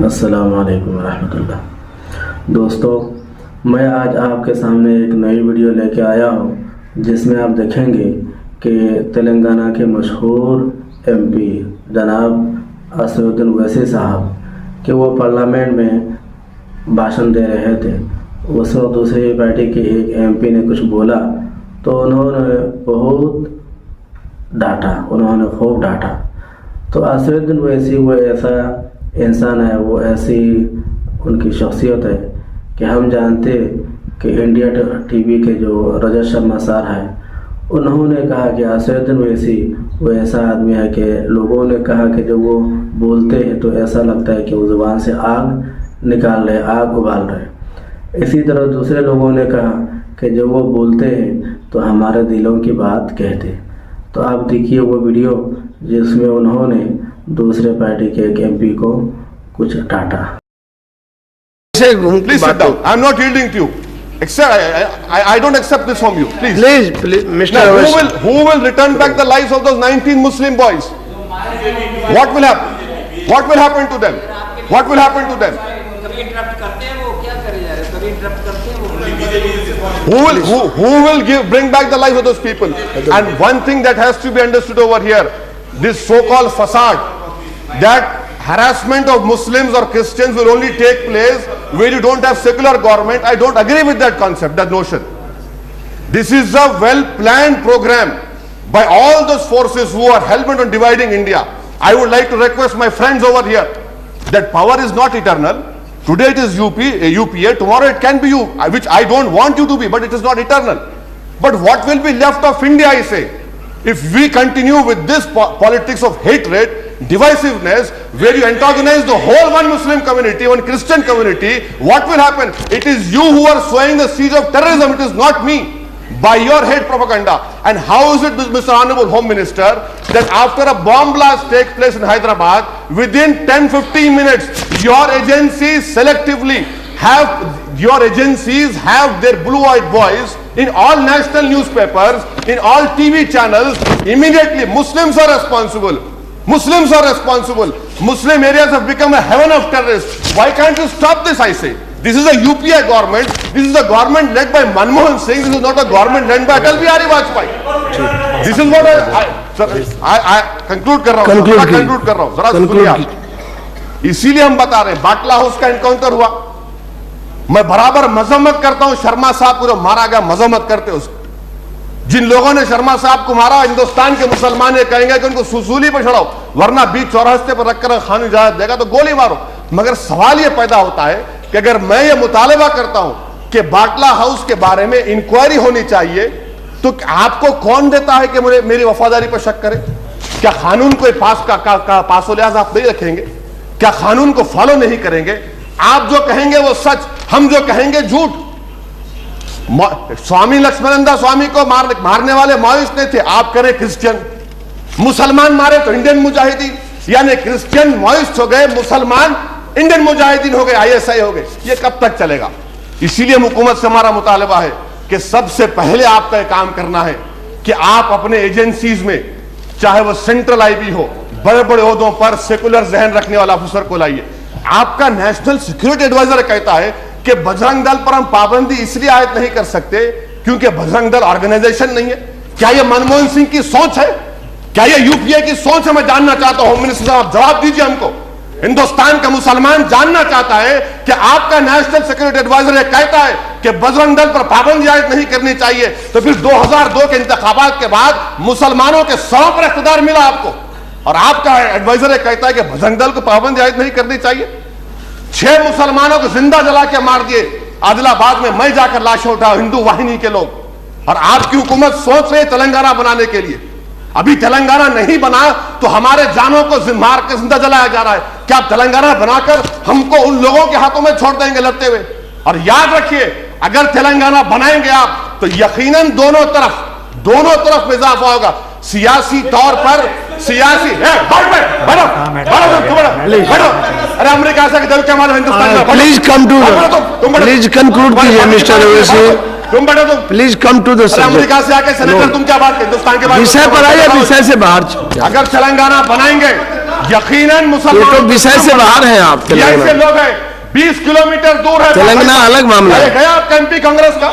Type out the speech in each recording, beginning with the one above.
अस्सलाम वालेकुम रहमतुल्लाह। दोस्तों, मैं आज आपके सामने एक नई वीडियो लेके आया हूँ जिसमें आप देखेंगे कि तेलंगाना के मशहूर एमपी जनाब असदुद्दीन ओवैसी साहब कि वो पार्लियामेंट में भाषण दे रहे थे। उस वक्त दूसरी पार्टी के एक एमपी ने कुछ बोला तो उन्होंने बहुत डांटा, उन्होंने खूब डांटा। तो असदुद्दीन ओवैसी वो ऐसा इंसान है, वो ऐसी उनकी शख्सियत है कि हम जानते कि इंडिया टीवी के जो रजत शर्मा सर हैं, उन्होंने कहा कि असदुद्दीन ओवैसी वो ऐसा आदमी है कि लोगों ने कहा कि जब वो बोलते हैं तो ऐसा लगता है कि वो ज़ुबान से आग निकाल रहे, आग उबाल रहे। इसी तरह दूसरे लोगों ने कहा कि जब वो बोलते हैं तो हमारे दिलों की बात कहते। तो आप देखिए वो वीडियो जिसमें उन्होंने दूसरे पार्टी के एक एमपी को कुछ डांटा। Please sit down. I'm not yielding to you. I don't accept this from you. Please, Mr. Now, who will return back the lives of those 19 Muslim boys? What will happen? What will happen to them? What will happen to them? Who will bring back the lives of those people? And one thing that has to be understood over here, this so-called facade that harassment of Muslims or Christians will only take place where you don't have secular government. I don't agree with that concept, that notion. This is a well-planned program by all those forces who are hell-bent on dividing India. I would like to request my friends over here that power is not eternal. Today it is UPA, tomorrow it can be you, which I don't want you to be, but it is not eternal. But what will be left of India, I say, if we continue with this politics of hatred, divisiveness, where you antagonize the whole one Muslim community, one Christian community, what will happen? It is you who are sowing the seeds of terrorism, it is not me, by your hate propaganda. And how is it, Mr. Honorable Home Minister, that after a bomb blast takes place in Hyderabad, within 10-15 minutes, your agencies selectively have their blue-eyed boys in all national newspapers, in all TV channels. Immediately Muslims are responsible. Muslims are responsible. Muslim areas have become a heaven of terrorists. Why can't you stop this, I say? This is a UPA government. This is a government led by Manmohan Singh. This is not a government led by Atal Bihari Vajpayee. This is what I conclude कर रहा हूँ. जरा सुनिए आप. इसीलिए हम बता रहे हैं, बाटला हाउस का एनकाउंटर हुआ. मैं बराबर मजम्मत करता हूं शर्मा साहब को जो मारा गया, मजम्मत करते उसको. जिन लोगों ने शर्मा साहब को मारा, हिंदुस्तान के मुसलमान ये कहेंगे कि उनको सुसूली पर चढ़ाओ, वरना बीच चौरास्ते पर रखकर खान इजाजत देगा तो गोली मारो. मगर सवाल ये पैदा होता है कि अगर मैं ये मुतालबा करता हूं कि बाटला हाउस के बारे में इंक्वायरी होनी चाहिए, तो आपको कौन देता है कि मुझे मेरी वफादारी पर शक करे? क्या कानून को पासो लिहाज आप नहीं रखेंगे? क्या कानून को फॉलो नहीं करेंगे? आप जो कहेंगे वो सच, हम जो कहेंगे झूठ. स्वामी लक्ष्मणनंदा स्वामी को मारने वाले माओइस्ट नहीं थे, आप करें क्रिश्चियन. मुसलमान मारे तो इंडियन मुजाहिदीन, यानी क्रिश्चियन माओइस्ट हो गए, मुसलमान इंडियन मुजाहिदीन हो गए, ISI हो गए. ये कब तक चलेगा? इसीलिए हुकूमत से हमारा मुतालबा है कि सबसे पहले आपका काम करना है कि आप अपने एजेंसीज में, चाहे वो सेंट्रल IB हो, बड़े बड़े ओहदों पर सेकुलर जहन रखने वाला अफसर को लाइए. आपका नेशनल सिक्योरिटी एडवाइजर कहता है कि बजरंग दल पर हम पाबंदी इसलिए आयद नहीं कर सकते क्योंकि बजरंग दल ऑर्गेनाइजेशन नहीं है. क्या यह मनमोहन सिंह की सोच है? क्या यह UPA की सोच है? मैं जानना चाहता हूं. होम मिनिस्टर साहब जवाब दीजिए हमको. हिंदुस्तान का मुसलमान जानना चाहता है कि आपका नेशनल सिक्योरिटी एडवाइजर यह कहता है कि बजरंग दल पर पाबंदी आयद नहीं करनी चाहिए, तो फिर 2002 के इंतखाबात के बाद मुसलमानों के 100 पर इख्तियार मिला आपको, और आपका एडवाइजर कहता है कि बजरंग दल को पाबंदी आयद नहीं करनी चाहिए. 6 मुसलमानों को जिंदा जला के मार दिए आदिलाबाद में. मैं जाकर लाशें उठा, हिंदू वाहिनी के लोग. और आपकी हुकूमत सोच रही है तेलंगाना बनाने के लिए. अभी तेलंगाना नहीं बना तो हमारे जानों को मार के जिंदा जलाया जा रहा है. क्या आप तेलंगाना बनाकर हमको उन लोगों के हाथों में छोड़ देंगे लड़ते हुए? और याद रखिए, अगर तेलंगाना बनाएंगे आप तो यकीनन दोनों तरफ इजाफा होगा. सियासी तौर पर सियासी अरे अमेरिका से क्या मालूम हिंदुस्तान में. Please come to please conclude कीजिए मिस्टर ओवैसी. तुम बैठो. तुम please come to the subject. America से आके सेनेटर तुम क्या बात, हिंदुस्तान के बारे में विषय पर आइए, विषय से बाहर. अगर तेलंगाना बनाएंगे यकीनन ये मुसलमान तो विषय से बाहर हैं आप। ये ऐसे तेलंगाना लोग हैं 20 किलोमीटर दूर है तेलंगाना अलग मामला है। गया आपका एमपी कांग्रेस का,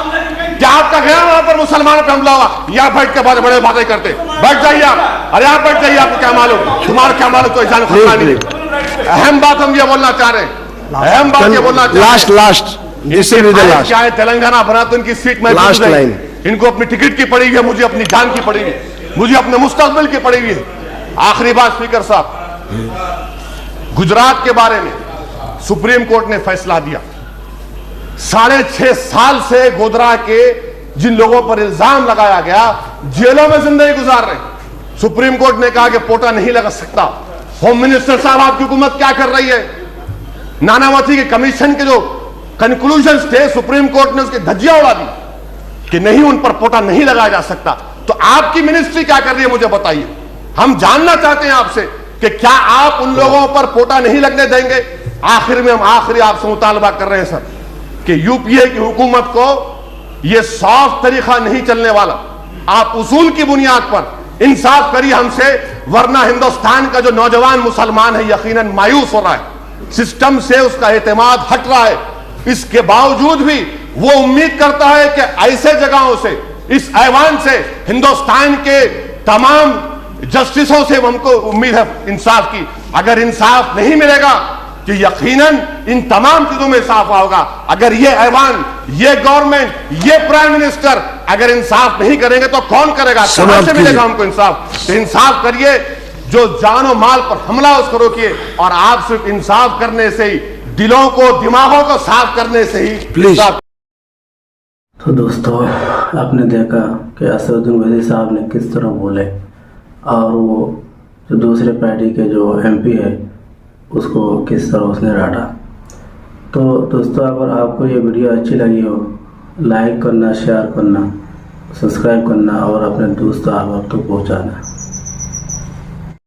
क्या आपका गया वहां पर मुसलमानों पे हमला हुआ? यहाँ बैठ के बड़े बड़े बातें करते, बैठ जाइए आप। अरे आप बैठ जाइए, आपको क्या मालूम, तुम्हारा क्या मालूम, कोई जान खतरा नहीं। अहम बात हम ये बोलना चाह रहे हैं, अहम बात ये बोलना चाह रहे हैं। लास्ट जिससे भी लास्ट क्या है, तेलंगाना बना तो इनकी सीट में लास्ट लाइन। इनको अपनी टिकट की पड़ी हुई है, मुझे अपनी जान की पड़ी हुई है, मुझे अपने मुस्तकबिल की पड़ी हुई है। आखिरी बात स्पीकर साहब, गुजरात के बारे में सुप्रीम कोर्ट ने फैसला दिया। 6.5 साल से गोधरा के जिन लोगों पर इल्जाम लगाया गया जेलों में जिंदगी गुजार रहे हैं। सुप्रीम कोर्ट ने कहा कि पोटा नहीं लगा सकता। होम मिनिस्टर साहब, आपकी हुकूमत क्या कर रही है? नानावती के कमीशन के जो कंक्लूजन्स थे, सुप्रीम कोर्ट ने उसकी धज्जियां उड़ा दी कि नहीं, उन पर पोटा नहीं लगाया जा सकता। तो आपकी मिनिस्ट्री क्या कर रही है, मुझे बताइए। हम जानना चाहते हैं आपसे कि क्या आप उन लोगों पर पोटा नहीं लगने देंगे? आखिर में हम आखिरी आपसे मुतालबा कर रहे हैं सर कि यूपीए की हुकूमत को यह सॉफ्ट तरीका नहीं चलने वाला। आप उसूल की बुनियाद पर इंसाफ करिए हमसे, वरना हिंदुस्तान का जो नौजवान मुसलमान है यकीनन मायूस हो रहा है, सिस्टम से उसका एतमाद हट रहा है। इसके बावजूद भी वो उम्मीद करता है कि ऐसे जगहों से, इस ऐवान से, हिंदुस्तान के तमाम जस्टिसों से हमको उम्मीद है इंसाफ की। अगर इंसाफ नहीं मिलेगा कि यकीनन इन तमाम चीजों में इजाफा होगा। अगर ये ऐवान, ये गवर्नमेंट, ये प्राइम मिनिस्टर अगर इंसाफ नहीं करेंगे तो कौन करेगा? कहां से मिलेगा हमको इंसाफ? तो इंसाफ करिए, जो जान और माल पर हमला उसको रोकिए, और आप सिर्फ इंसाफ करने से ही, दिलों को, दिमागों को साफ करने से ही प्लीज। तो दोस्तों, आपने देखा कि असदुद्दीन ओवैसी साहब ने किस तरह बोले, और वो जो दूसरे पार्टी के जो एमपी है उसको किस तरह उसने डांटा। तो दोस्तों, अगर आपको ये वीडियो अच्छी लगी हो, लाइक करना, शेयर करना, सब्सक्राइब करना और अपने दोस्त अहबाब तक पहुँचाना।